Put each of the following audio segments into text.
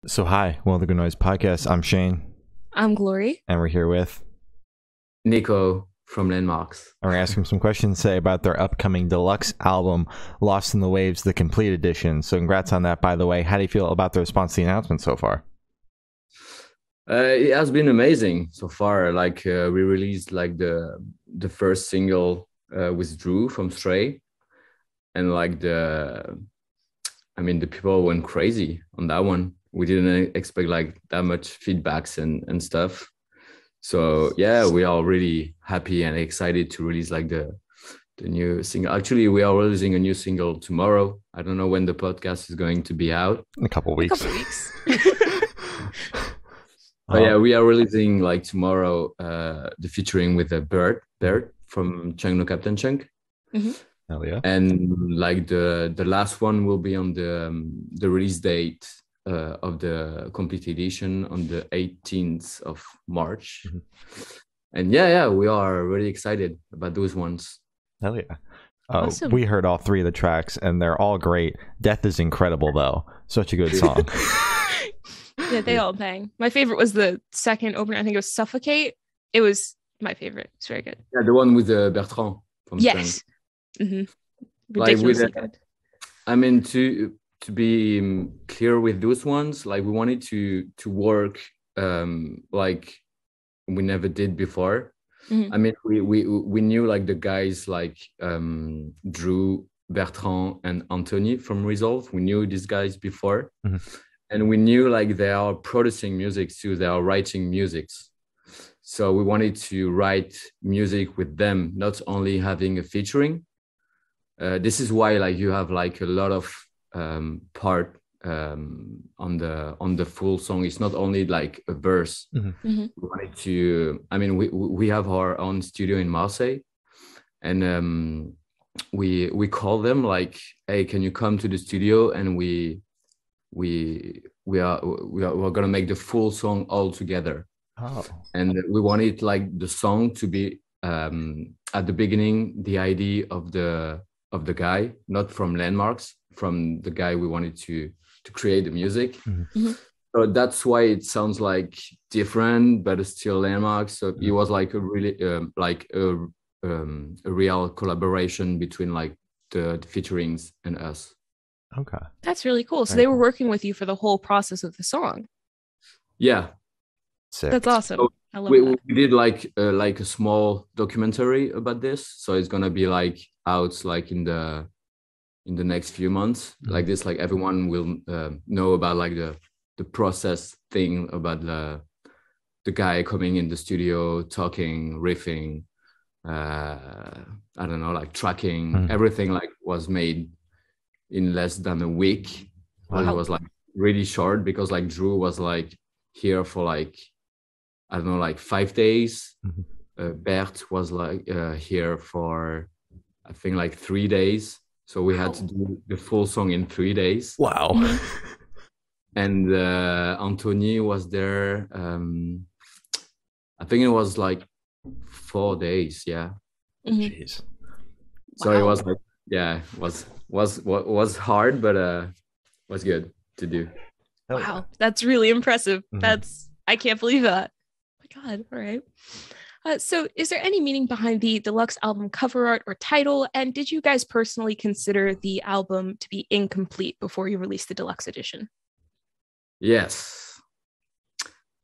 So hi, well, the Good Noise Podcast. I'm Shane, I'm Glory. and we're here with, Nico from Landmarks. and we're asking some questions today about their upcoming deluxe album, Lost in the Waves, the complete edition. So congrats on that, by the way. How do you feel about the response to the announcement so far? It has been amazing so far. We released like the first single with Drew from Stray, and the people went crazy on that one. We didn't expect like that much feedbacks and stuff. So yeah, we are really happy and excited to release like the new single. Actually, we are releasing a new single tomorrow. I don't know when the podcast is going to be out. In a couple of weeks. But yeah, we are releasing like tomorrow the featuring with a Bird from Chang No Captain Chunk. Mm-hmm. Hell yeah. And like the last one will be on the release date of the complete edition on the 18th of March. Mm-hmm. And yeah, we are really excited about those ones. Hell yeah. Awesome. We heard all three of the tracks, and they're all great. Death is incredible, though. Such a good song. Yeah, they all bang. My favorite was the second opener. I think it was Suffocate. It was my favorite. It's very good. Yeah, the one with Bertrand from Yes. Mm-hmm. Like Ridiculously good. I mean, to be clear with those ones, like we wanted to work like we never did before. Mm-hmm. I mean, we knew like the guys like Drew, Bertrand, and Anthony from Resolve. We knew these guys before. Mm-hmm. And we knew like they are producing music too. They are writing music. So we wanted to write music with them, not only having a featuring. This is why like you have like a lot of part on the full song. It's not only like a verse. Mm-hmm. Mm-hmm. We wanted to. I mean, we have our own studio in Marseille, and we call them like, hey, can you come to the studio? And we're gonna make the full song all together. Oh. And we wanted like the song to be at the beginning the idea of the guy, not from Landmarks, from the guy we wanted to create the music. Mm-hmm. So that's why it sounds like different, but it's still Landmarks. So it was like a really a real collaboration between like the featurings and us. Okay. That's really cool. So Very they were cool. working with you for the whole process of the song. Yeah. Sick. That's awesome. So I love we that. did like a small documentary about this, so it's gonna be like out like in the next few months. Mm-hmm. Like this, like everyone will know about like the process thing about the guy coming in the studio, talking, riffing, I don't know, like tracking. Mm-hmm. Everything like was made in less than a week. But Wow. it was like really short because like Drew was like here for like, I don't know, like 5 days. Mm-hmm. Bert was like here for, I think, like 3 days. So we had to do the full song in 3 days. Wow. And Anthony was there. I think it was like 4 days. Yeah. Mhm. Jeez. So Wow. it was like, yeah, was hard, but was good to do. Hell yeah. Wow. That's really impressive. Mhm. I can't believe that. Oh my God. All right. So is there any meaning behind the deluxe album cover art or title? And did you guys personally consider the album to be incomplete before you released the deluxe edition? Yes.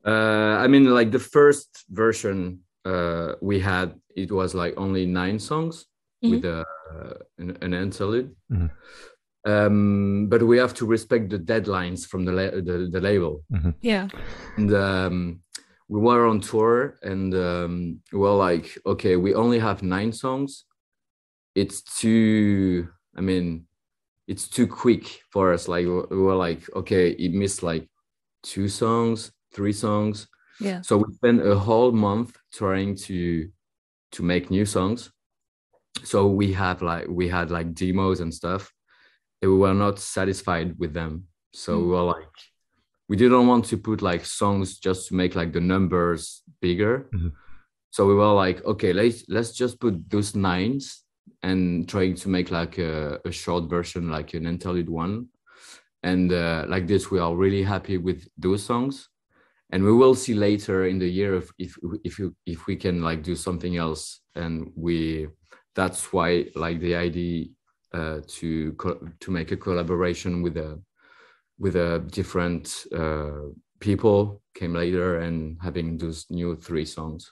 I mean, like the first version we had, it was like only 9 songs with an interlude. Mhm. But we have to respect the deadlines from the label. Mm-hmm. Yeah. And we were on tour, and we were like, okay, we only have 9 songs. It's too quick for us. Like we were like, okay, it missed like 2 songs, 3 songs. Yeah. So we spent a whole month trying to make new songs. So we had like demos and stuff, and we were not satisfied with them. So we were like, we didn't want to put like songs just to make like the numbers bigger. Mm-hmm. So we were like, okay, let's just put those 9s and trying to make like a short version, like an interlude one. And like this, we are really happy with those songs. And we will see later in the year if we can like do something else. And that's why like the idea to make a collaboration with a different people came later, and having those new 3 songs.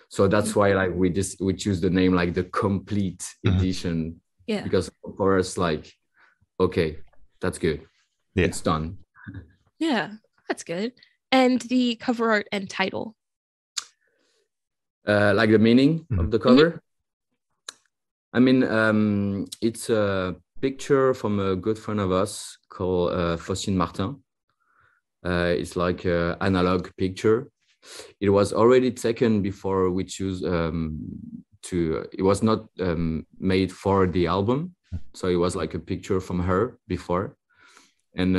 So that's why like we choose the name like the complete edition. Yeah. Because for us, like, okay, that's good. Yeah. It's done. Yeah, that's good. And the cover art and title? Like the meaning of the cover? I mean, it's a picture from a good friend of us called Faustine Martin. It's like an analog picture. It was already taken before we choose it was not made for the album. So it was like a picture from her before. And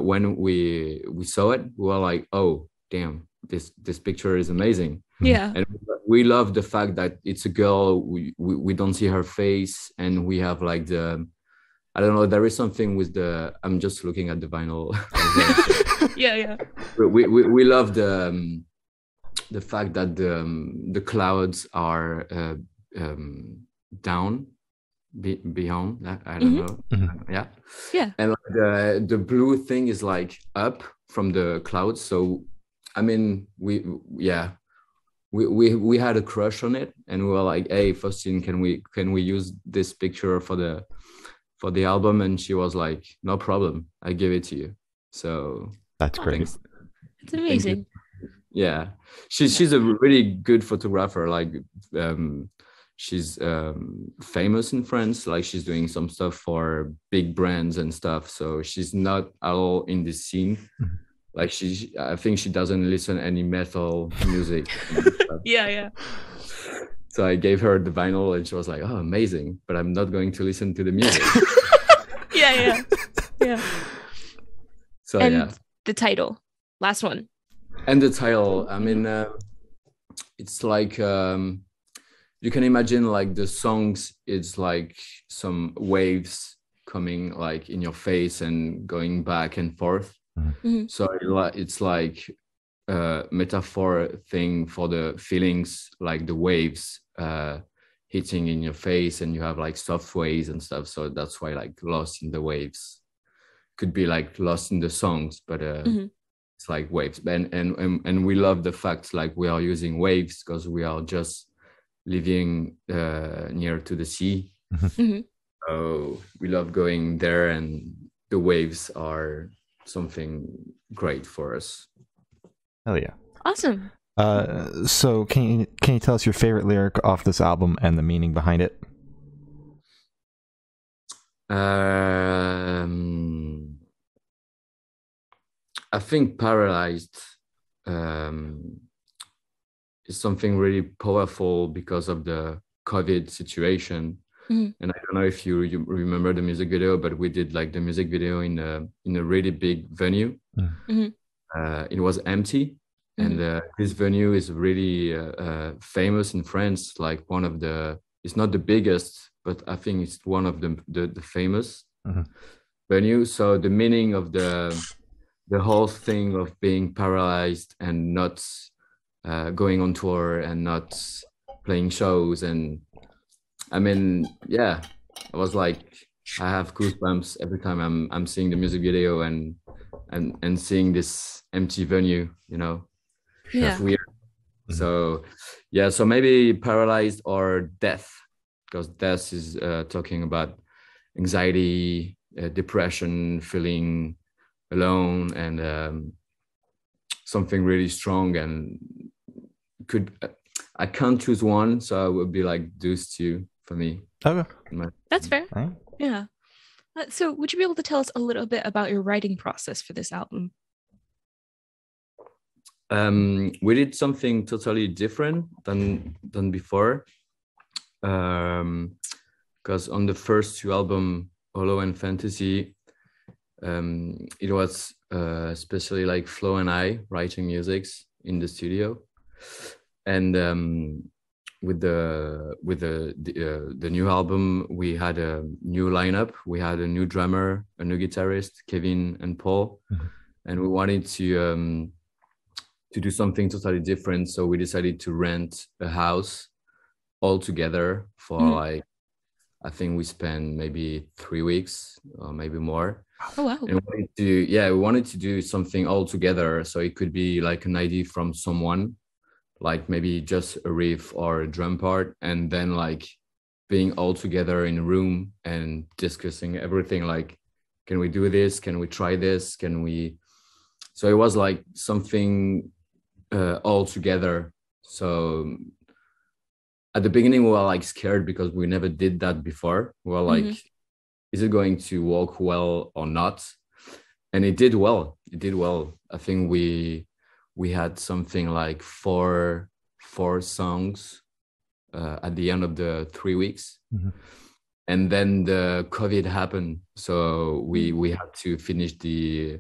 when we saw it, we were like, oh, damn, this picture is amazing. Yeah. And we love the fact that it's a girl. We don't see her face, and we have like I don't know, there is something with I'm just looking at the vinyl. Yeah. We love the fact that the clouds are down beyond that. I don't know. Yeah. And like the blue thing is like up from the clouds. So I mean, we had a crush on it, and we were like, hey, Faustine, can we use this picture for the album? And she was like, no problem, I give it to you. So that's great. It's amazing. Yeah, she's a really good photographer. Like she's famous in France. Like she's doing some stuff for big brands and stuff. So she's not at all in this scene. Like I think she doesn't listen any metal music. Yeah. So I gave her the vinyl, and she was like, oh, amazing, but I'm not going to listen to the music. Yeah. So the title, last one. And the title, I mean, it's like you can imagine like the songs, it's like some waves coming like in your face and going back and forth. So it's like a metaphor thing for the feelings, like the waves hitting in your face, and you have like soft waves and stuff. So that's why like Lost in the Waves could be like lost in the songs, but it's like waves. And we love the fact like we are using waves because we are just living near to the sea. So we love going there, and the waves are something great for us. Hell yeah. Awesome. So can you tell us your favorite lyric off this album and the meaning behind it? I think Paralyzed is something really powerful because of the COVID situation. And I don't know if you remember the music video, but we did like the music video in a really big venue. It was empty. And this venue is really famous in France, like one of it's not the biggest, but I think it's one of the famous venues. So the meaning of the whole thing of being paralyzed and not going on tour and not playing shows. And I mean, yeah, I was like, I have goosebumps every time I'm seeing the music video and seeing this empty venue, you know. Yeah. That's weird. So yeah, so maybe Paralyzed or Death, because Death is talking about anxiety, depression, feeling alone, and something really strong. And I can't choose one, so it would be like those two for me. Okay, that's fair. Right. Yeah. So would you be able to tell us a little bit about your writing process for this album? We did something totally different than before, because on the first 2 albums, Holo and Fantasy, it was especially like Flo and I writing musics in the studio, and the new album, we had a new lineup. We had a new drummer, a new guitarist, Kevin and Paul, and we wanted to do something totally different. So we decided to rent a house all together for like, I think we spent maybe 3 weeks or maybe more. Oh wow! And we wanted to do something all together. So it could be like an idea from someone, like maybe just a riff or a drum part, and then like being all together in a room and discussing everything. Like, can we do this? Can we try this? Can we? So it was like something all together. So at the beginning we were like scared because we never did that before. We were like, is it going to work well or not? And it did well. It did well. I think we had something like four songs at the end of the 3 weeks. And then the COVID happened. So we had to finish the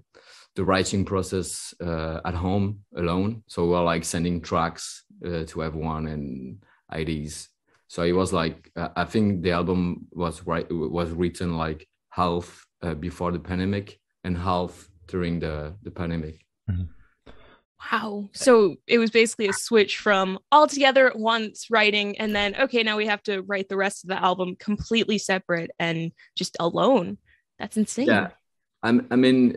writing process at home alone. So we're like sending tracks to everyone and ideas. So it was like, I think the album was written like half before the pandemic and half during the pandemic. Wow. So it was basically a switch from all together at once writing, and then, okay, now we have to write the rest of the album completely separate and just alone. That's insane. Yeah. I mean,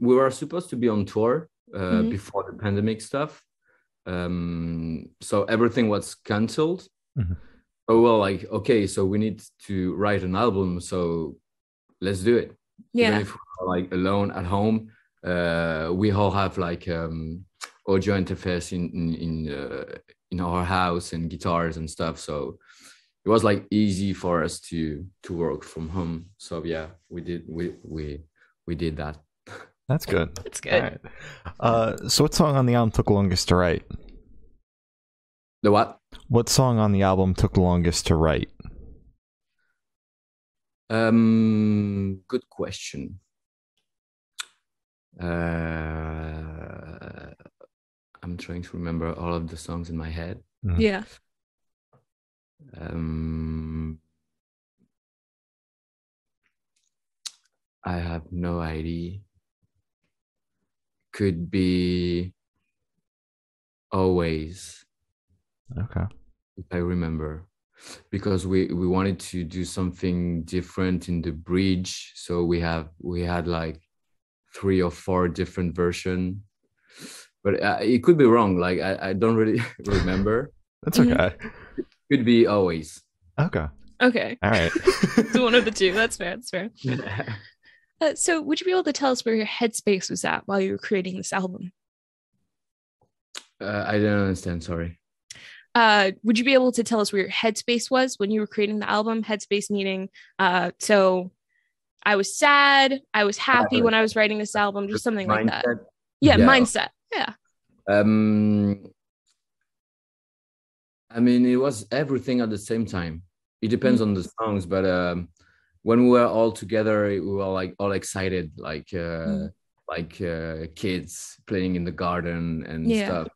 we were supposed to be on tour before the pandemic stuff. So everything was canceled. Oh, well, like, okay, so we need to write an album. So let's do it. Yeah. Even if we're like alone at home, we all have like audio interface in our house and guitars and stuff. So it was like easy for us to work from home. So yeah, we did that. That's good. That's good. All right. So what song on the album took longest to write? The what? What song on the album took longest to write? Good question. I'm trying to remember all of the songs in my head. Yeah. I have no idea. Could be Always. Okay. If I remember, because we wanted to do something different in the bridge, so we had like 3 or 4 different versions, but it could be wrong. Like I don't really remember. That's okay. It could be Always. Okay. Okay. All right. It's one of the two. That's fair. That's fair. So would you be able to tell us where your headspace was at while you were creating this album? I don't understand. Sorry. Would you be able to tell us where your headspace was when you were creating the album? Headspace meaning, so I was sad, I was happy when I was writing this album, just something like that. Yeah, mindset. Yeah. I mean, it was everything at the same time. It depends on the songs, but when we were all together, we were like all excited, like kids playing in the garden and stuff.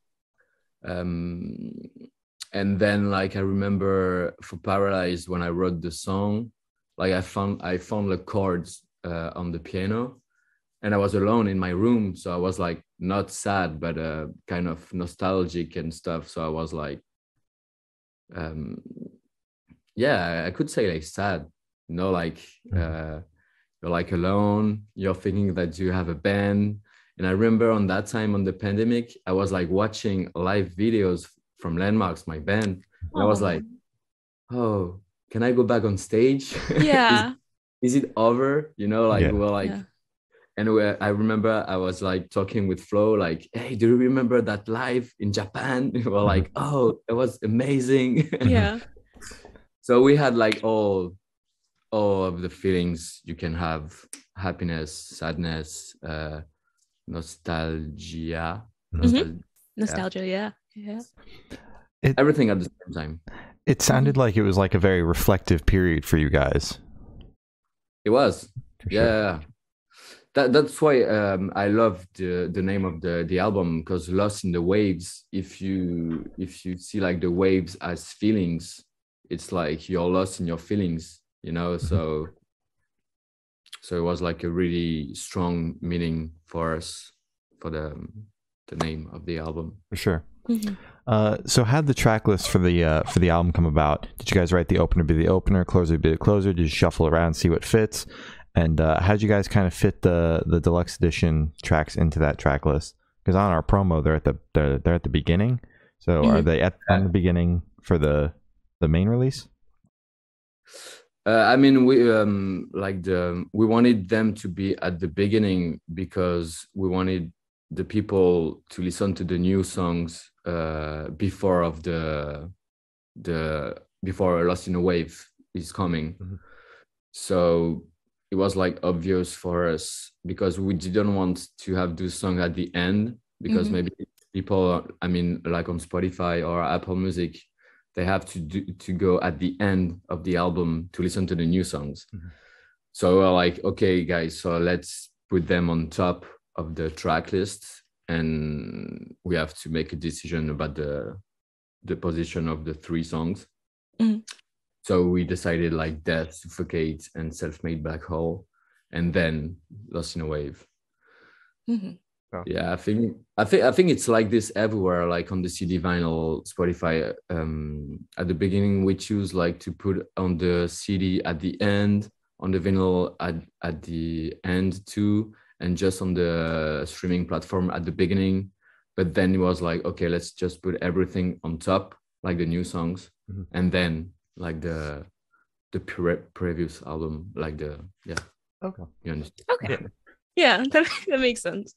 And then like I remember for Paralyzed, when I wrote the song, like I found the chords on the piano, and I was alone in my room, so I was like not sad but kind of nostalgic and stuff. So I was like I could say like sad, you know, like you're like alone, you're thinking that you have a band. And I remember on that time on the pandemic, I was like watching live videos from Landmarks, my band. And I was like, oh, can I go back on stage? Yeah. is it over? You know, like we're like, and I remember I was like talking with Flo, like, hey, do you remember that live in Japan? We were like, oh, it was amazing. Yeah. So we had like all of the feelings you can have: happiness, sadness, nostalgia. Nostalgia, yeah. Everything at the same time. It sounded like it was like a very reflective period for you guys. It was. For sure. Yeah. that's why I love the name of the album, because Lost in the Waves, if you see like the waves as feelings, it's like you're lost in your feelings, you know. So it was like a really strong meaning for us for the name of the album. For sure. So how did the track list for the album come about? Did you guys write the opener be the opener, closer be the closer? Did you shuffle around, see what fits? And how did you guys kind of fit the deluxe edition tracks into that track list? Because on our promo, they're at the beginning. So are they on the beginning for the main release? I mean, we we wanted them to be at the beginning because we wanted the people to listen to the new songs before Lost in a Wave is coming. So it was like obvious for us, because we didn't want to have this song at the end, because maybe people, I mean, like on Spotify or Apple Music, they have to go at the end of the album to listen to the new songs. So we're like, okay, guys, so let's put them on top of the track list, and we have to make a decision about the position of the 3 songs. So we decided like Death, Suffocate, and Self-Made Black Hole, and then Lost in a Wave. Yeah, I think it's like this everywhere, like on the CD, vinyl, Spotify. At the beginning, we choose like to put on the CD at the end, on the vinyl at the end too, and just on the streaming platform at the beginning. But then it was like, okay, let's just put everything on top, like the new songs, and then like the previous album, like Okay, you understand? Okay. Yeah, that makes sense.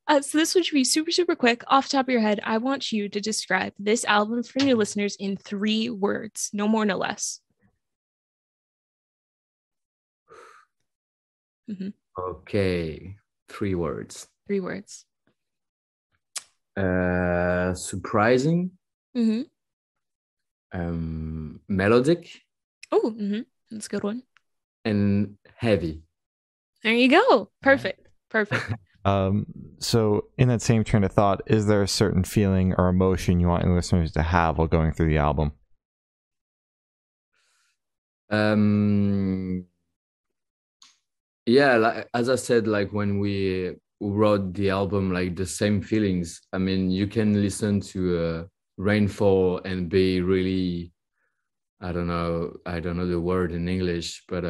So this one should be super, super quick. Off the top of your head, I want you to describe this album for new listeners in 3 words, no more, no less. Okay, 3 words. 3 words. Surprising. Melodic. Oh, that's a good one. And heavy. There you go. Perfect. So in that same train of thought, is there a certain feeling or emotion you want your listeners to have while going through the album? Yeah, like, as I said, like when we wrote the album, like the same feelings. I mean, you can listen to Rainfall and be really, I don't know the word in English, but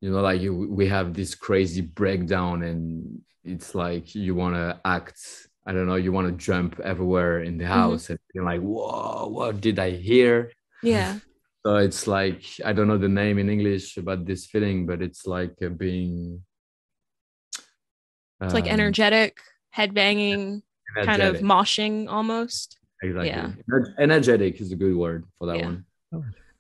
you know, like we have this crazy breakdown, and it's like you want to act, I don't know, you want to jump everywhere in the house and be like, whoa, what did I hear? Yeah. So it's like, I don't know the name in English about this feeling, but it's like being... It's like energetic, headbanging, kind of moshing almost. Exactly. Yeah. Energetic is a good word for that one.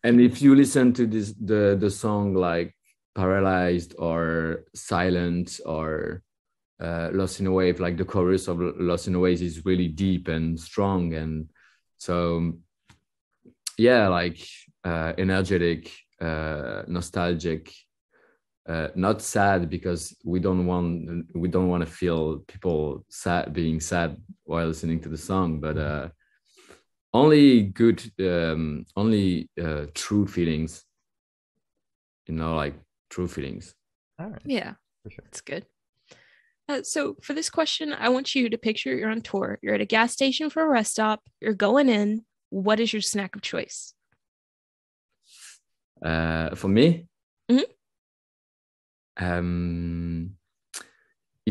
And if you listen to the song like Paralyzed or Silent or Lost in a Wave, like the chorus of Lost in a Wave is really deep and strong, and so yeah, like energetic, nostalgic, not sad, because we don't want to feel people being sad while listening to the song, but only good, only true feelings, you know, like true feelings. All right. Yeah, for sure. That's good. So for this question, I want you to picture you're on tour. You're at a gas station for a rest stop. You're going in. What is your snack of choice? For me, it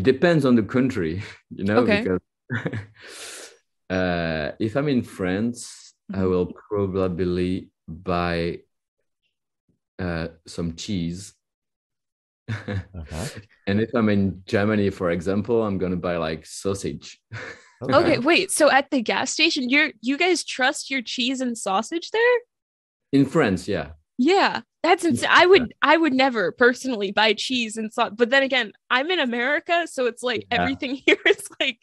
depends on the country, you know, because if I'm in France, I will probably buy some cheese. And if I'm in Germany, for example, I'm gonna buy like sausage. Okay, wait. So at the gas station, you guys trust your cheese and sausage there? In France, yeah. Yeah, that's insane. I would never personally buy cheese and sausage, but then again, I'm in America, so it's like everything here is like,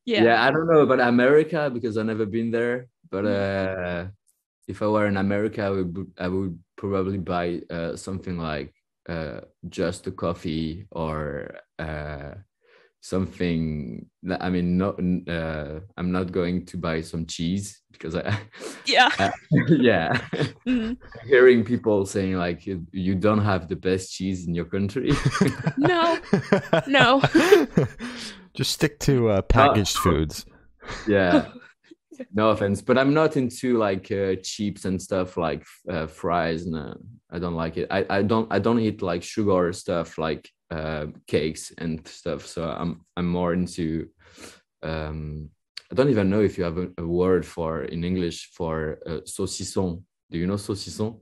yeah. I don't know about America because I've never been there, but if I were in America, I would probably buy something like just a coffee or something. I mean, no, I'm not going to buy some cheese because Yeah. yeah. Mhm. Hearing people saying like you don't have the best cheese in your country. No. No. Just stick to packaged foods. Yeah. No offense, but I'm not into like chips and stuff like fries. No, I don't like it. I don't eat like sugar stuff like cakes and stuff. So I'm more into I don't even know if you have a word for in English for saucisson. Do you know saucisson?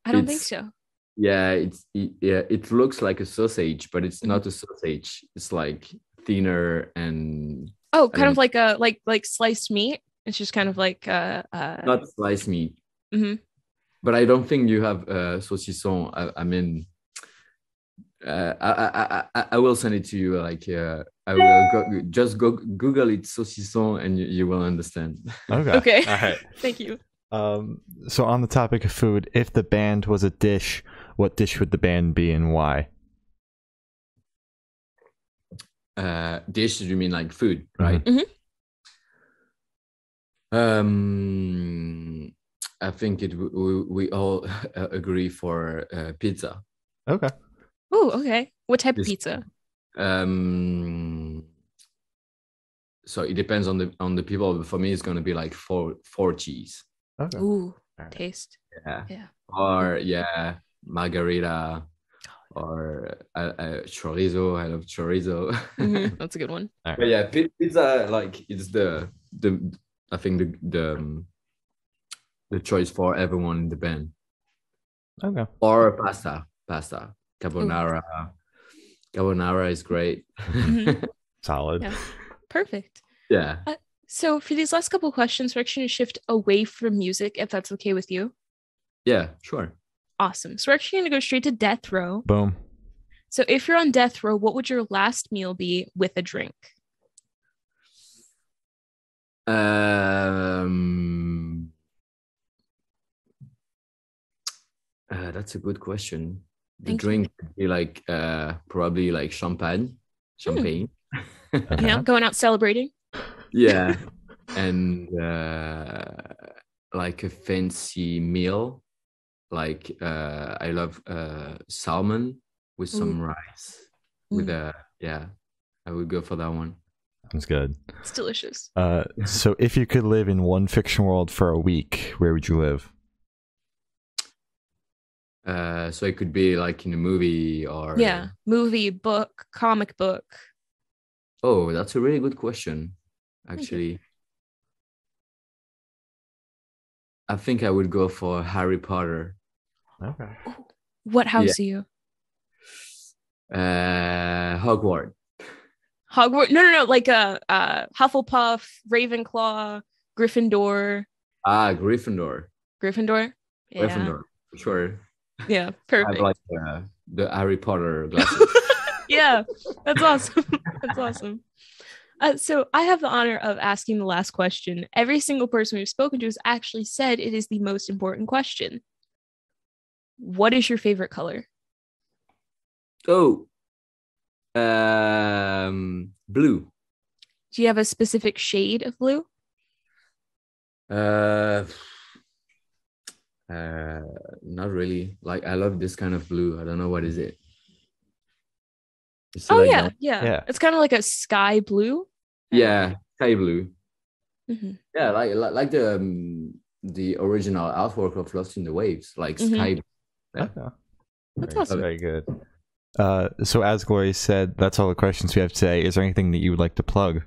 I don't think so. Yeah, it looks like a sausage, but it's not a sausage. It's like thinner and Oh, kind of like a like sliced meat. It's just kind of like not sliced meat. Mhm. But I don't think you have saucisson. I mean, I will send it to you. Like, I will just go Google it saucisson, and you will understand. Okay. All right. Thank you. So on the topic of food, if the band was a dish, what dish would the band be and why? Dish? You mean like food, right? Mhm. I think we all agree for pizza. Okay. Oh, okay. What type of pizza? So it depends on the people, but for me it's gonna be like four cheese. Okay. Ooh, All right. taste. Yeah. Yeah. Or margarita, or chorizo. I love chorizo. Mhm. That's a good one. All right. But yeah, pizza like it's the I think the choice for everyone in the band. Okay. Or pasta carbonara. Carbonara is great. Mhm. Solid. Yeah. Perfect. Yeah. So for these last couple of questions, we're actually going to shift away from music, if that's okay with you. Yeah, sure. Awesome. So we're actually going to go straight to death row. Boom. So if you're on death row, what would your last meal be with a drink? That's a good question. The Thank you. drink would be like probably like champagne. Yeah, going out celebrating. Yeah. And like a fancy meal. Like I love salmon with some rice. With I would go for that one. Sounds good. It's delicious. So if you could live in one fiction world for a week, where would you live? So it could be like in a movie or movie, book, comic book. Oh, that's a really good question, actually. I think I would go for Harry Potter. Okay. What house are you? Hogwarts. Hogwarts? No. Like Hufflepuff, Ravenclaw, Gryffindor. Gryffindor. Gryffindor? Yeah. Gryffindor, for sure. Yeah, perfect. I have like the Harry Potter glasses. Yeah, that's awesome. That's awesome. So I have the honor of asking the last question. Every single person we've spoken to has actually said it is the most important question. What is your favorite color? Oh, blue. Do you have a specific shade of blue? Not really. Like I love this kind of blue. I don't know what is it. Oh like yeah. It's kind of like a sky blue. Yeah, sky blue. Mm-hmm. Yeah, like the original artwork of Lost in the Waves, like sky blue. Yeah. Okay. That's awesome. Very good. So as Gloria said, that's all the questions we have today. Is there anything that you would like to plug?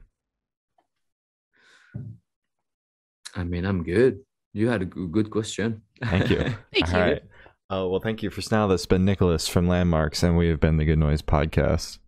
I mean, I'm good. You had a good question. Thank you. Thank you. All right. Well, thank you for now. That's been Nicholas from Landmarks, and we have been the Good Noise Podcast.